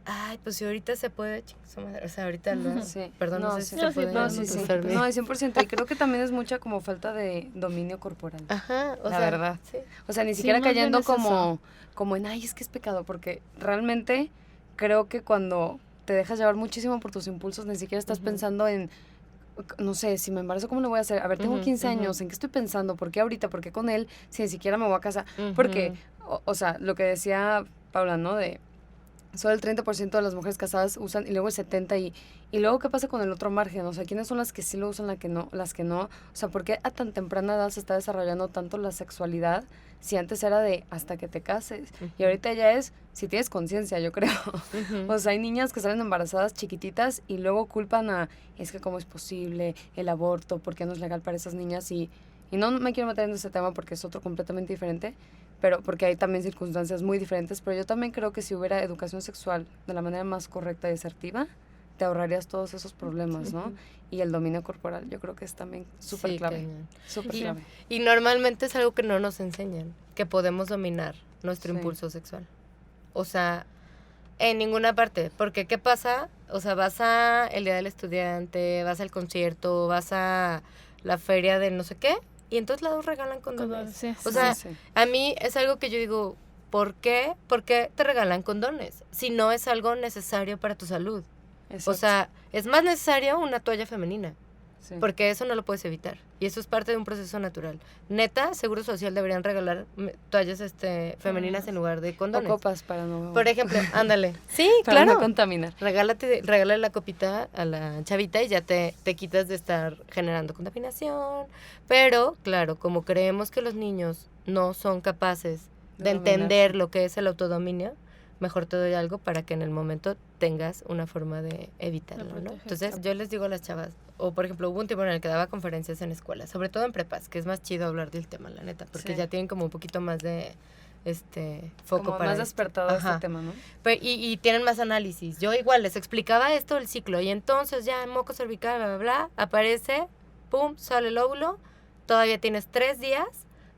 ay, pues si ahorita se puede, chingue su madre. O sea, ahorita lo... Sí. Perdón, no, No, sé sí. si se puede. No, sí, sí. usarme. No, 100%. Y creo que también es mucha como falta de dominio corporal. Ajá, o La sea, verdad. sí. O sea, ni Sí, siquiera más bien cayendo es eso. como en, ay, es que es pecado, porque realmente creo que cuando te dejas llevar muchísimo por tus impulsos, ni siquiera estás Ujú. pensando en, no sé, si me embarazo, ¿cómo lo voy a hacer? A ver, tengo Ujú, 15 ujú. años, ¿en qué estoy pensando? ¿Por qué ahorita? ¿Por qué con él? Si ni siquiera me voy a casar. Porque, o sea, lo que decía Paula, ¿no? De solo el 30% de las mujeres casadas usan y luego el 70% y luego ¿qué pasa con el otro margen? O sea, ¿quiénes son las que sí lo usan, las que no? O sea, ¿por qué a tan temprana edad se está desarrollando tanto la sexualidad si antes era de hasta que te cases? Y ahorita ya es si tienes conciencia, yo creo. Ujú. O sea, hay niñas que salen embarazadas chiquititas y luego culpan a, es que cómo es posible el aborto, por qué no es legal para esas niñas y no me quiero meter en ese tema porque es otro completamente diferente, pero porque hay también circunstancias muy diferentes, pero yo también creo que si hubiera educación sexual de la manera más correcta y asertiva, te ahorrarías todos esos problemas, ¿no? Y el dominio corporal, yo creo que es también súper Sí, clave, cañón. súper Y- clave. Y normalmente es algo que no nos enseñan, que podemos dominar nuestro Sí. impulso sexual. O sea, en ninguna parte. Porque, ¿qué pasa? O sea, vas a el Día del Estudiante, vas al concierto, vas a la feria de no sé qué, y en todos lados regalan condones. Sí, O sea, Sí, sí. a mí es algo que yo digo, ¿por qué? ¿Por qué te regalan condones? Si no es algo necesario para tu salud. O Exacto. sea, es más necesario una toalla femenina. Sí. Porque eso no lo puedes evitar. Y eso es parte de un proceso natural. Neta, Seguro Social deberían regalar toallas femeninas en lugar de O condones. copas para no, Por ejemplo, ándale. Sí, para no claro. contaminar. Regálale la copita a la chavita y ya te quitas de estar generando contaminación. Pero, claro, como creemos que los niños no son capaces de De entender dominarse. lo que es el autodominio, mejor te doy algo para que en el momento tengas una forma de evitarlo, ¿no? protegerte. Entonces, yo les digo a las chavas, o por ejemplo, hubo un tiempo en el que daba conferencias en escuelas, sobre todo en prepas, que es más chido hablar del tema, la neta, porque Sí. ya tienen como un poquito más de foco Como para más esto. despertado Ajá. este tema, ¿no? Y tienen más análisis. Yo igual les explicaba esto del ciclo y entonces ya en moco cervical, bla, bla, bla, aparece, pum, sale el óvulo, todavía tienes 3 días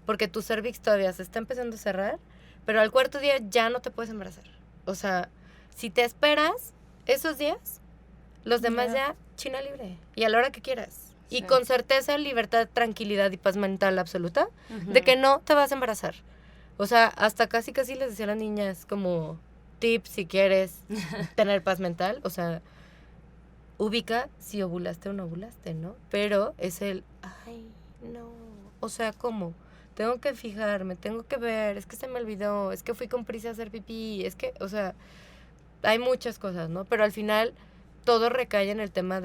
porque tu cervix todavía se está empezando a cerrar, pero al 4.º día ya no te puedes embarazar. O sea, si te esperas esos días, los demás ya China libre y a la hora que quieras. Y Sí. con certeza, libertad, tranquilidad y paz mental absoluta de que no te vas a embarazar. O sea, hasta casi les decía a las niñas como tips si quieres tener paz mental. O sea, ubica si ovulaste o no ovulaste, ¿no? Pero es ay, no, o sea, ¿cómo? Tengo que fijarme, tengo que ver, es que se me olvidó, es que fui con prisa a hacer pipí, es que, o sea, hay muchas cosas, ¿no? Pero al final todo recae en el tema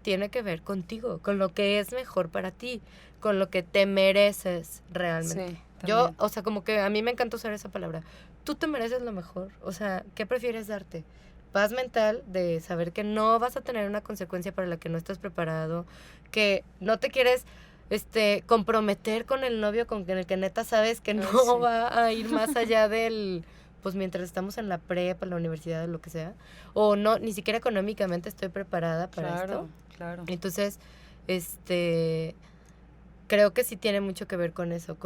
tiene que ver contigo, con lo que es mejor para ti, con lo que te mereces realmente. Sí, Yo, también. o sea, como que a mí me encanta usar esa palabra. Tú te mereces lo mejor. O sea, ¿qué prefieres darte? Paz mental de saber que no vas a tener una consecuencia para la que no estás preparado, que no te quieres comprometer con el novio con el que neta sabes que no sí. va a ir más allá pues mientras estamos en la prepa, en la universidad, lo que sea, o no, ni siquiera económicamente estoy preparada para esto. Claro. Entonces, creo que sí tiene mucho que ver con eso,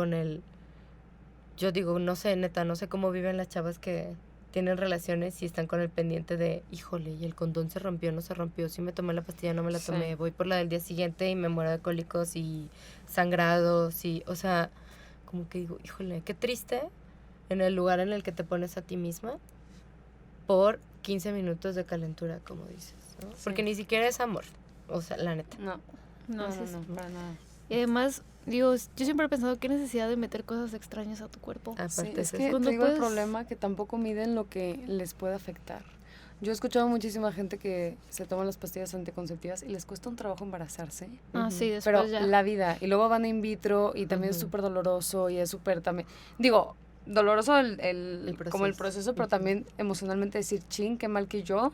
yo digo, no sé, neta, no sé cómo viven las chavas que tienen relaciones y están con el pendiente de, híjole, y el condón se rompió, no se rompió, sí me tomé la pastilla, no me la Sí. tomé, voy por la del día siguiente y me muero de cólicos y sangrados y, o sea, como que digo, híjole, qué triste en el lugar en el que te pones a ti misma por 15 minutos de calentura, como dices, ¿no? Sí. Porque ni siquiera es amor, o sea, la neta. No, sí, sí. Para nada. Y además, digo, yo siempre he pensado qué necesidad de meter cosas extrañas a tu cuerpo. Aparte Sí, es es que eso. Cuando te digo el puedes- problema que tampoco miden lo que les puede afectar. Yo he escuchado muchísima gente que se toman las pastillas anticonceptivas y les cuesta un trabajo embarazarse. Ah, Ujú. sí, después Pero ya. la vida, y luego van in vitro y también es Ujú. súper doloroso y es súper también, digo, doloroso como el proceso. proceso, pero Ujú. también emocionalmente decir, chin, qué mal que yo,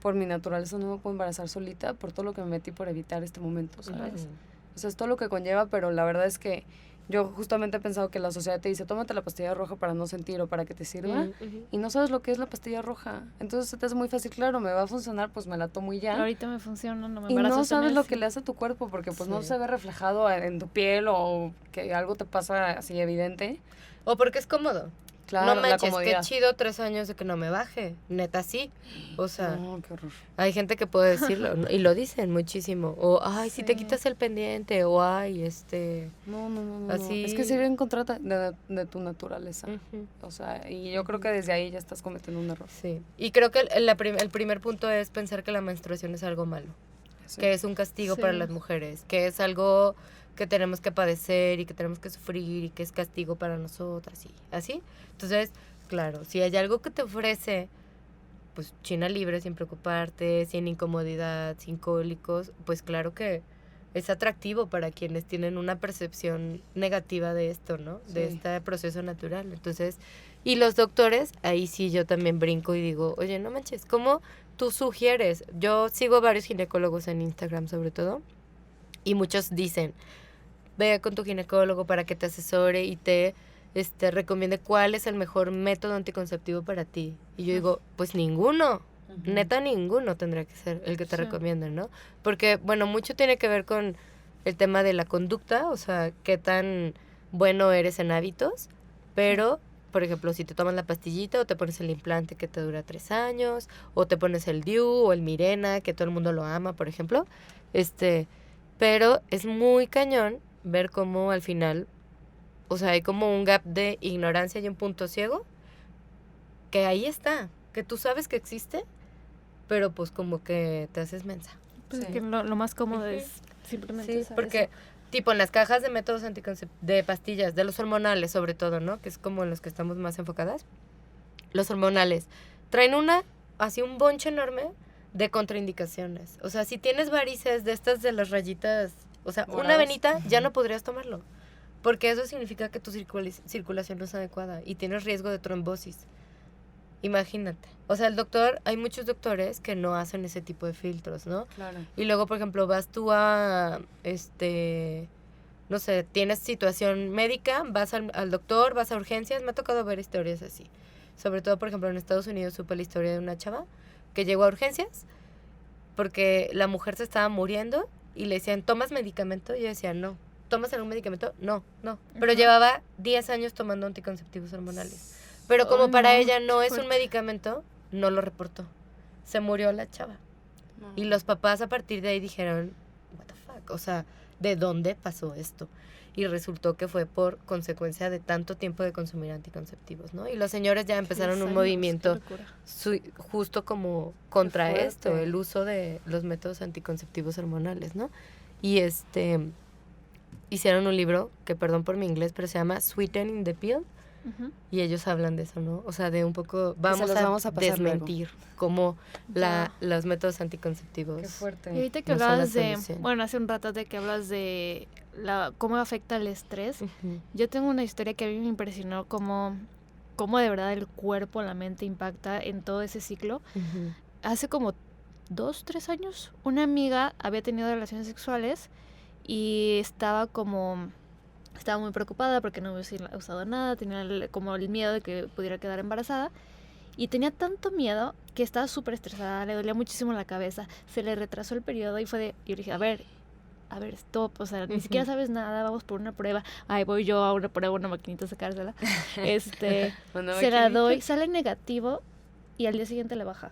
por mi naturaleza no me puedo embarazar solita, por todo lo que me metí por evitar este momento, ¿sabes? Ujú. O sea, es todo lo que conlleva, pero la verdad es que yo justamente he pensado que la sociedad te dice, tómate la pastilla roja para no sentir o para que te sirva, Ujú. y no sabes lo que es la pastilla roja. Entonces se te hace muy fácil, claro, me va a funcionar, pues me la tomo y ya. Ahorita me funciona, no me Y embarazo. no este sabes mes, lo sí. que le hace a tu cuerpo, porque pues no Sí. se ve reflejado en tu piel o que algo te pasa así evidente. O porque es cómodo. Claro, no la manches, qué comodidad. chido 3 años de que no me baje. Neta, sí. O sea, No, qué horror. hay gente que puede decirlo, ¿no? Y lo dicen muchísimo. O, ay, si te Sí. quitas el pendiente. O, ay, No. Así- Es que sirve en contra de tu naturaleza. Ujú. O sea, y yo creo que desde ahí ya estás cometiendo un error. Sí. Y creo que el primer punto es pensar que la menstruación es algo malo. Sí. Que es un castigo Sí. para las mujeres. Que es algo que tenemos que padecer y que tenemos que sufrir y que es castigo para nosotras y así. Entonces, claro, si hay algo que te ofrece, pues China libre, sin preocuparte, sin incomodidad, sin cólicos, pues claro que es atractivo para quienes tienen una percepción negativa de esto, ¿no? De Sí. este proceso natural. Entonces, y los doctores, ahí sí yo también brinco y digo, oye, no manches, ¿cómo tú sugieres? Yo sigo varios ginecólogos en Instagram sobre todo, y muchos dicen, ve con tu ginecólogo para que te asesore y te recomiende cuál es el mejor método anticonceptivo para ti. Y yo digo, pues ninguno. Ujú. Neta, ninguno tendría que ser el que te Sí. recomienden, ¿no? Porque, bueno, mucho tiene que ver con el tema de la conducta, o sea, qué tan bueno eres en hábitos, pero, por ejemplo, si te tomas la pastillita o te pones el implante que te dura 3 años, o te pones el DIU o el Mirena, que todo el mundo lo ama, por ejemplo, pero es muy cañón ver cómo al final, o sea, hay como un gap de ignorancia y un punto ciego, que ahí está, que tú sabes que existe, pero pues como que te haces mensa. Pues Sí. que lo más cómodo Ujú. es simplemente Sí, usar porque eso. tipo en las cajas de métodos de pastillas, de los hormonales sobre todo, ¿no? Que es como en los que estamos más enfocadas. Los hormonales traen así un bonche enorme de contraindicaciones. O sea, si tienes varices de estas de las rayitas, o sea, una Moradas. venita, ya no podrías tomarlo. Porque eso significa que tu circulación no es adecuada y tienes riesgo de trombosis. Imagínate. O sea, hay muchos doctores que no hacen ese tipo de filtros, ¿no? Claro. Y luego, por ejemplo, vas tú a, no sé, tienes situación médica, vas al doctor, vas a urgencias. Me ha tocado ver historias así. Sobre todo, por ejemplo, en Estados Unidos supe la historia de una chava que llegó a urgencias porque la mujer se estaba muriendo y le decían, ¿tomas medicamento? Y ella decía, no. ¿Tomas algún medicamento? No. Pero Ajá. llevaba 10 años tomando anticonceptivos hormonales. Pero como Ay, para no, ella no qué es un fuerte. medicamento, no lo reportó. Se murió la chava. Y los papás a partir de ahí dijeron, what the fuck, o sea, ¿de dónde pasó esto? y resultó que fue por consecuencia de tanto tiempo de consumir anticonceptivos, ¿no? Y los señores ya empezaron un movimiento justo como contra esto, el uso de los métodos anticonceptivos hormonales, ¿no? Y hicieron un libro, que perdón por mi inglés, pero se llama Sweetening the Pill, y ellos hablan de eso, ¿no? O sea, de un poco, vamos a desmentir cómo los métodos anticonceptivos. Qué fuerte. Y ahorita que no son hablabas la de, solución. bueno, hace un rato de que hablas de cómo afecta el estrés, yo tengo una historia que a mí me impresionó cómo de verdad el cuerpo, la mente impacta en todo ese ciclo. Hace como 2-3 años, una amiga había tenido relaciones sexuales y estaba muy preocupada porque no había usado nada, tenía como el miedo de que pudiera quedar embarazada y tenía tanto miedo que estaba súper estresada, le dolía muchísimo la cabeza, se le retrasó el periodo y yo le dije, a ver, stop, o sea, ni siquiera sabes nada, vamos por una prueba, voy yo a una prueba, una maquinita a sacársela, se la doy, sale negativo y al día siguiente le baja.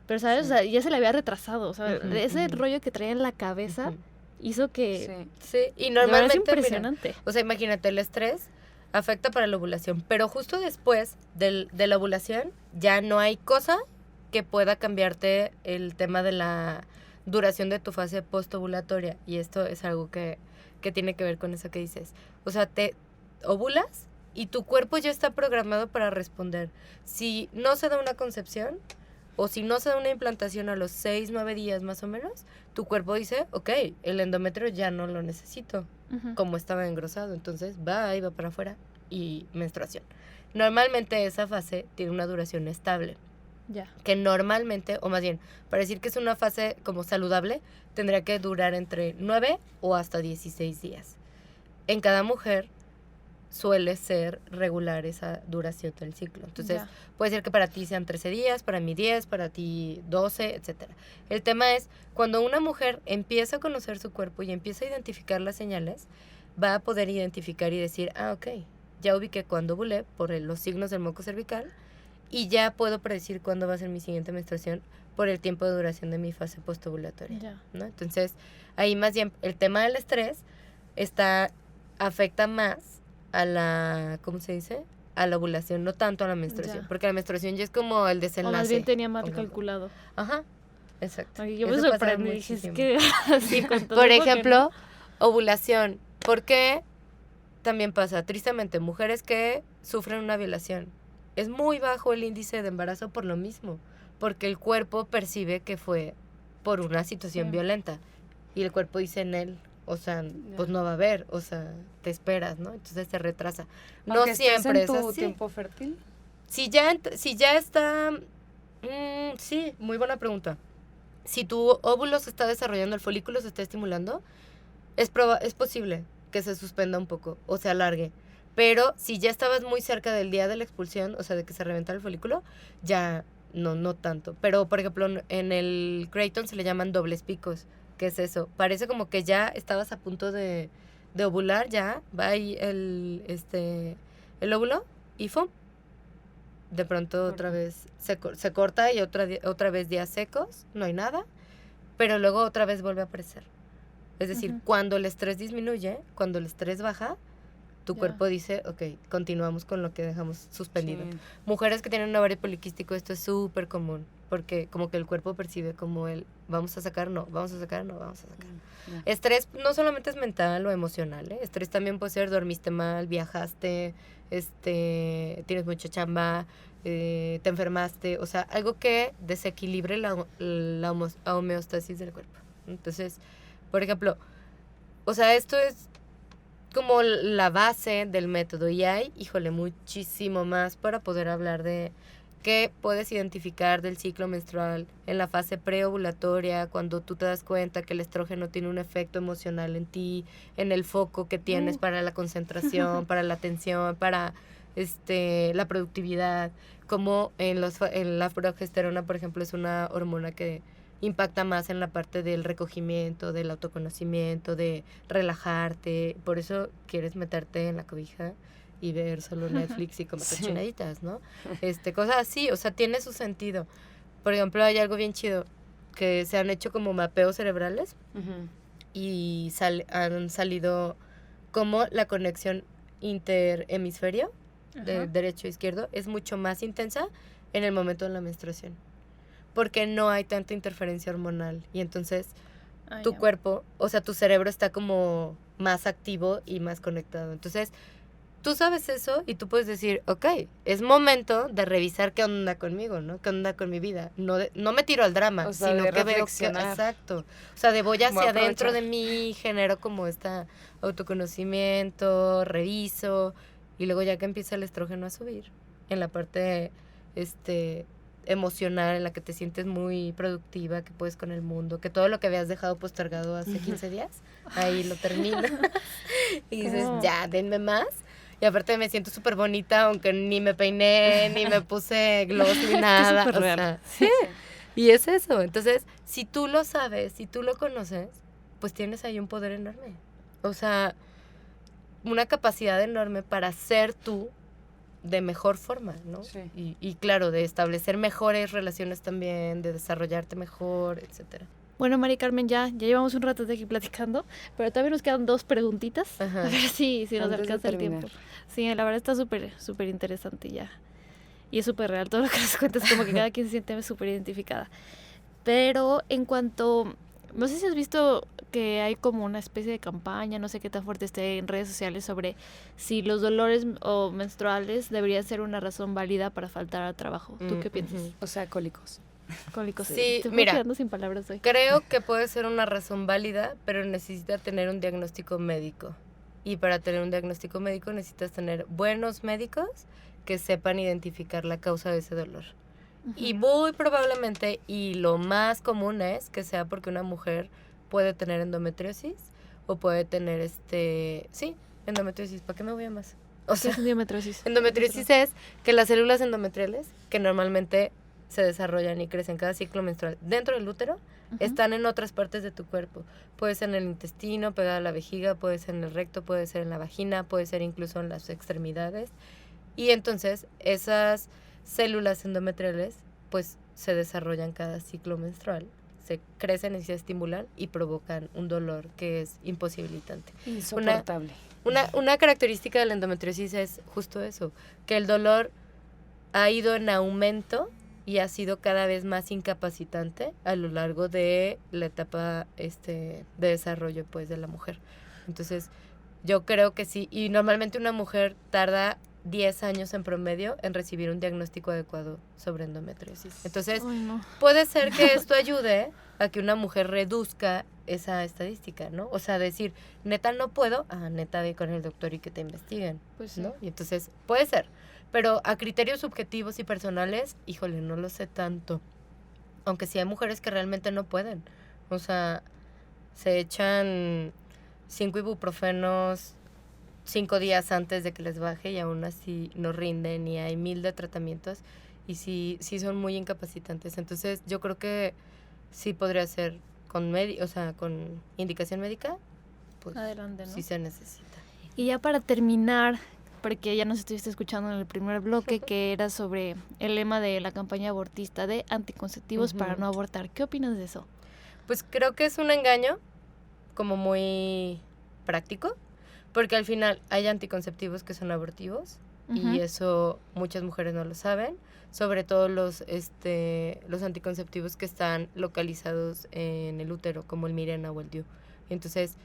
Pero, ¿sabes? Sí. O sea, ya se le había retrasado. O sea, ese rollo que traía en la cabeza hizo que... Sí, y normalmente... Es impresionante. Mira, o sea, imagínate, el estrés afecta para la ovulación, pero justo después de la ovulación ya no hay cosa que pueda cambiarte el tema de la duración de tu fase postovulatoria. Y esto es algo que tiene que ver con eso que dices. O sea, te ovulas y tu cuerpo ya está programado para responder. Si no se da una concepción... o si no se da una implantación a los 6-9 días más o menos, tu cuerpo dice, ok, el endometrio ya no lo necesito, como estaba engrosado, entonces va para afuera y menstruación. Normalmente esa fase tiene una duración estable, que normalmente, o más bien, para decir que es una fase como saludable, tendría que durar entre 9 o hasta 16 días. En cada mujer suele ser regular esa duración del ciclo. Entonces, puede ser que para ti sean 13 días, para mí 10, para ti 12, etcétera. El tema es, cuando una mujer empieza a conocer su cuerpo y empieza a identificar las señales, va a poder identificar y decir, ok, ya ubiqué cuándo ovulé por los signos del moco cervical y ya puedo predecir cuándo va a ser mi siguiente menstruación por el tiempo de duración de mi fase postovulatoria, ¿no? Entonces, ahí más bien el tema del estrés afecta más a la, ¿cómo se dice? A la ovulación, no tanto a la menstruación, porque la menstruación ya es como el desenlace. O más bien tenía mal calculado. Ajá, exacto. Ay, yo me sorprendí, dije, es que así con todo. Por ejemplo, ovulación, ¿por qué también pasa? Tristemente, mujeres que sufren una violación, es muy bajo el índice de embarazo por lo mismo, porque el cuerpo percibe que fue por una situación violenta, y el cuerpo dice en él, o sea, pues no va a haber, o sea, te esperas, ¿no? Entonces te retrasa. No siempre es así. ¿En tu tiempo fértil? Si ya está... sí, muy buena pregunta. Si tu óvulo se está desarrollando, el folículo se está estimulando, es posible que se suspenda un poco o se alargue. Pero si ya estabas muy cerca del día de la expulsión, o sea, de que se reventara el folículo, ya no tanto. Pero, por ejemplo, en el Creighton se le llaman dobles picos. ¿Qué es eso? Parece como que ya estabas a punto de ovular, ya va ahí el óvulo y ¡fum! De pronto otra vez se corta y otra vez días secos, no hay nada, pero luego otra vez vuelve a aparecer. Es decir, cuando el estrés disminuye, cuando el estrés baja, tu cuerpo dice, ok, continuamos con lo que dejamos suspendido. Sí. Mujeres que tienen un ovario poliquístico, esto es súper común, porque como que el cuerpo percibe como vamos a sacar. Estrés no solamente es mental o emocional, estrés también puede ser dormiste mal, viajaste, tienes mucha chamba, te enfermaste, o sea, algo que desequilibre la homeostasis del cuerpo. Entonces, por ejemplo, o sea, esto es como la base del método y hay, muchísimo más para poder hablar de qué puedes identificar del ciclo menstrual en la fase preovulatoria, cuando tú te das cuenta que el estrógeno tiene un efecto emocional en ti, en el foco que tienes para la concentración, para la atención, para la productividad, como en la progesterona, por ejemplo, es una hormona que impacta más en la parte del recogimiento, del autoconocimiento, de relajarte. Por eso quieres meterte en la cobija y ver solo Netflix y comer cochinaditas, ¿no? Cosas así, o sea, tiene su sentido. Por ejemplo, hay algo bien chido, que se han hecho como mapeos cerebrales y han salido cómo la conexión interhemisferio, de Ajá. derecho e izquierdo, es mucho más intensa en el momento de la menstruación. Porque no hay tanta interferencia hormonal. Y entonces Ah, tu ya. cuerpo, o sea, tu cerebro está como más activo y más conectado. Entonces, tú sabes eso y tú puedes decir, ok, es momento de revisar qué onda conmigo, ¿no? ¿Qué onda con mi vida? No me tiro al drama, O sea, sino de que veo que... reflexionar. Exacto. O sea, de voy Voy a hacia adentro aprovechar. de mí, genero como este autoconocimiento, reviso, y luego ya que empieza el estrógeno a subir, en la parte emocional, en la que te sientes muy productiva, que puedes con el mundo, que todo lo que habías dejado postergado hace 15 días, ahí lo terminas. Y dices, ¿Cómo? ya, denme más. Y aparte me siento súper bonita, aunque ni me peiné, ni me puse gloss, ni nada. súper O real. sea, sí. Y es eso. Entonces, si tú lo sabes, si tú lo conoces, pues tienes ahí un poder enorme. O sea, una capacidad enorme para ser tú de mejor forma, ¿no? Sí. Y claro, de establecer mejores relaciones también, de desarrollarte mejor, etcétera. Bueno, Mari Carmen, ya llevamos un rato de aquí platicando, pero todavía nos quedan 2 preguntitas. Ajá. A ver si nos Antes de alcanza el terminar. tiempo. Sí, la verdad está súper interesante ya. Y es súper real todo lo que nos cuentas, como que cada quien se siente súper identificada. Pero en cuanto, no sé si has visto que hay como una especie de campaña, no sé qué tan fuerte esté en redes sociales, sobre si los dolores o menstruales deberían ser una razón válida para faltar al trabajo. ¿Tú qué piensas? Ujú. O sea, cólicos. Cólicos. Sí, Te voy mira. quedando sin palabras hoy. Creo que puede ser una razón válida, pero necesita tener un diagnóstico médico. Y para tener un diagnóstico médico necesitas tener buenos médicos que sepan identificar la causa de ese dolor. Y muy probablemente, y lo más común es que sea porque una mujer puede tener endometriosis o puede tener endometriosis. ¿Para qué me voy a más? O ¿Qué sea, es endometriosis? endometriosis es que las células endometriales, que normalmente se desarrollan y crecen cada ciclo menstrual dentro del útero, están en otras partes de tu cuerpo. Puede ser en el intestino, pegada a la vejiga, puede ser en el recto, puede ser en la vagina, puede ser incluso en las extremidades. Y entonces esas células endometriales pues se desarrollan cada ciclo menstrual, se crecen y se estimulan y provocan un dolor que es imposibilitante. Insoportable. Una característica de la endometriosis es justo eso, que el dolor ha ido en aumento y ha sido cada vez más incapacitante a lo largo de la etapa de desarrollo pues de la mujer. Entonces, yo creo que sí, y normalmente una mujer tarda 10 años en promedio en recibir un diagnóstico adecuado sobre endometriosis. Entonces, Ay, no. puede ser que esto ayude a que una mujer reduzca esa estadística, ¿no? O sea, decir, neta no puedo, neta ve con el doctor y que te investiguen, Pues sí. ¿no? Y entonces, puede ser, pero a criterios subjetivos y personales, híjole, no lo sé tanto. Aunque sí hay mujeres que realmente no pueden. O sea, se echan 5 ibuprofenos 5 días antes de que les baje y aún así no rinden y hay 1000 de tratamientos y sí son muy incapacitantes. Entonces yo creo que sí podría ser con con indicación médica, pues Adelante, ¿no? sí se necesita. Y ya para terminar, porque ya nos estuviste escuchando en el primer bloque, que era sobre el lema de la campaña abortista de anticonceptivos para no abortar. ¿Qué opinas de eso? Pues creo que es un engaño como muy práctico, porque al final hay anticonceptivos que son abortivos y eso muchas mujeres no lo saben, sobre todo los anticonceptivos que están localizados en el útero, como el Mirena o el DIU. Entonces,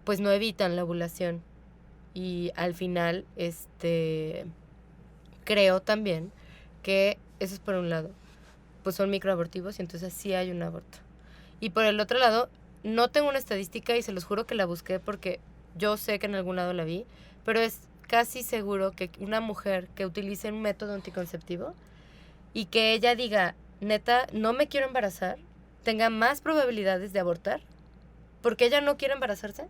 pues no evitan la ovulación y al final, creo también que eso es por un lado, pues son microabortivos y entonces sí hay un aborto. Y por el otro lado, no tengo una estadística y se los juro que la busqué porque yo sé que en algún lado la vi, pero es casi seguro que una mujer que utilice un método anticonceptivo y que ella diga, neta, no me quiero embarazar, tenga más probabilidades de abortar porque ella no quiere embarazarse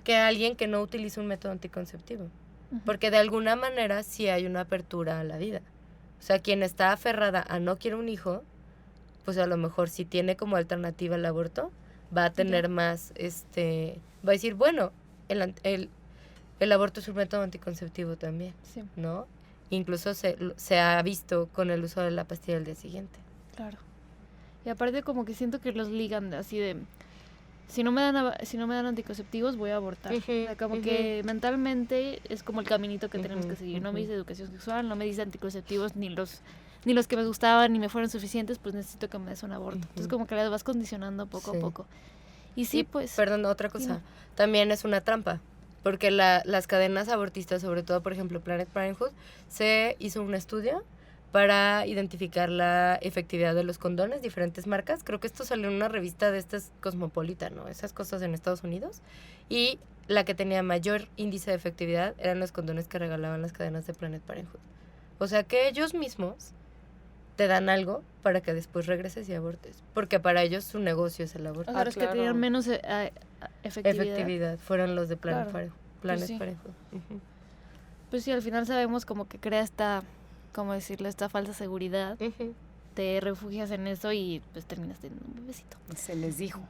que alguien que no utiliza un método anticonceptivo. Porque de alguna manera sí hay una apertura a la vida. O sea, quien está aferrada a no quiere un hijo, pues a lo mejor si tiene como alternativa el aborto, va a tener más, va a decir, bueno, el aborto es un método anticonceptivo también, Sí, ¿no? Incluso se ha visto con el uso de la pastilla al día siguiente. claro. Y aparte como que siento que los ligan así de... si no me dan anticonceptivos, voy a abortar. Ujú, O sea, como ujú. que mentalmente es como el caminito que tenemos Ujú, que seguir. No me ujú. dice educación sexual, no me dice anticonceptivos, ni los que me gustaban ni me fueron suficientes, pues necesito que me des un aborto. Entonces Ujú. como que las vas condicionando poco Sí. a poco. Y sí, Y, pues... perdón, otra cosa. dime. También es una trampa. Porque las cadenas abortistas, sobre todo, por ejemplo, Planned Parenthood, se hizo un estudio para identificar la efectividad de los condones, diferentes marcas. Creo que esto salió en una revista de estas Cosmopolita, ¿no? Esas cosas en Estados Unidos. Y la que tenía mayor índice de efectividad eran los condones que regalaban las cadenas de Planned Parenthood. O sea que ellos mismos te dan algo para que después regreses y abortes. Porque para ellos su negocio es el aborto. O sea, los que claro. tenían menos efectividad. Fueron los de Planned Claro. Parenthood. sí. Ujú. Pues sí, al final sabemos como que crea esta, ¿cómo decirlo? Esta falsa seguridad. Ujú. Te refugias en eso y pues terminas teniendo un bebecito. Se les dijo.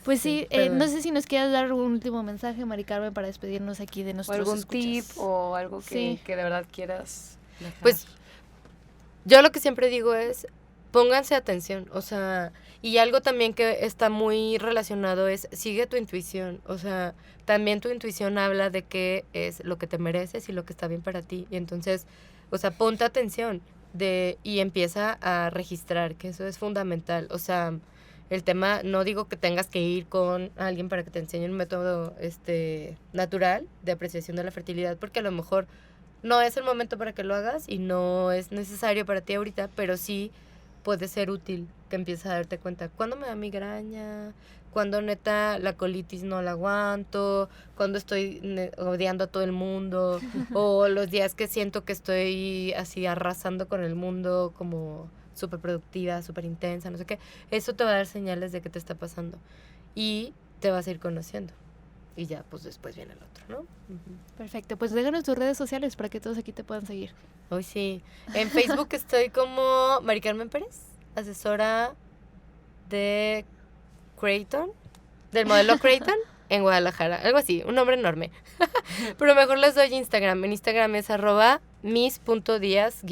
Pues sí, no perdón. sé si nos quieras dar un último mensaje, Mari Carmen, para despedirnos aquí de O nuestros algún escuchas. tip o algo Sí. que de verdad quieras dejar. Pues yo lo que siempre digo es, pónganse atención, o sea, y algo también que está muy relacionado es, sigue tu intuición, o sea, también tu intuición habla de qué es lo que te mereces y lo que está bien para ti, y entonces, o sea, ponte atención y empieza a registrar, que eso es fundamental, o sea, el tema, no digo que tengas que ir con alguien para que te enseñe un método natural de apreciación de la fertilidad, porque a lo mejor no es el momento para que lo hagas y no es necesario para ti ahorita, pero sí puede ser útil que empieces a darte cuenta cuándo me da migraña, cuando neta la colitis no la aguanto, cuando estoy odiando a todo el mundo, o los días que siento que estoy así arrasando con el mundo como súper productiva, súper intensa, no sé qué. Eso te va a dar señales de que te está pasando y te vas a ir conociendo. Y ya, pues después viene el otro, ¿no? Ujú. Perfecto, pues déjanos tus redes sociales para que todos aquí te puedan seguir. Hoy sí. En Facebook estoy como Mari Carmen Pérez, asesora de Creighton, del modelo Creighton en Guadalajara. Algo así, un nombre enorme. Pero mejor les doy Instagram. En Instagram es @mis.diaz_,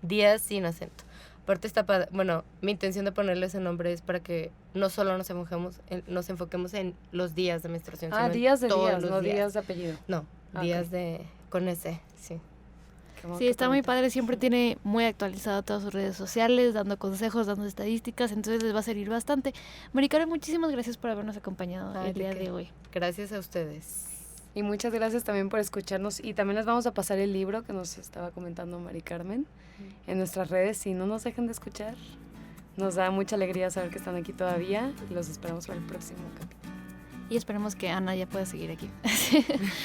Díaz sin acento. Aparte está bueno, mi intención de ponerle ese nombre es para que no solo nos enfoquemos en los días de menstruación, sino días de en todos días, los no días. días de apellido. No, Ah, días ok. con ese, sí. Sí, está muy padre, siempre tiene muy actualizado todas sus redes sociales, dando consejos, dando estadísticas, entonces les va a servir bastante. Mari Carmen, muchísimas gracias por habernos acompañado Ay, el ¿de día qué? de hoy. Gracias a ustedes. Y muchas gracias también por escucharnos. Y también les vamos a pasar el libro que nos estaba comentando Mari Carmen en nuestras redes. Si no nos dejan de escuchar, nos da mucha alegría saber que están aquí todavía. Y los esperamos para el próximo capítulo. Y esperemos que Ana ya pueda seguir aquí.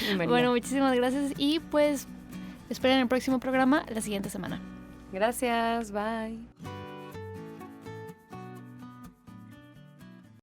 Y María. Bueno, muchísimas gracias y pues esperen el próximo programa la siguiente semana. Gracias, bye.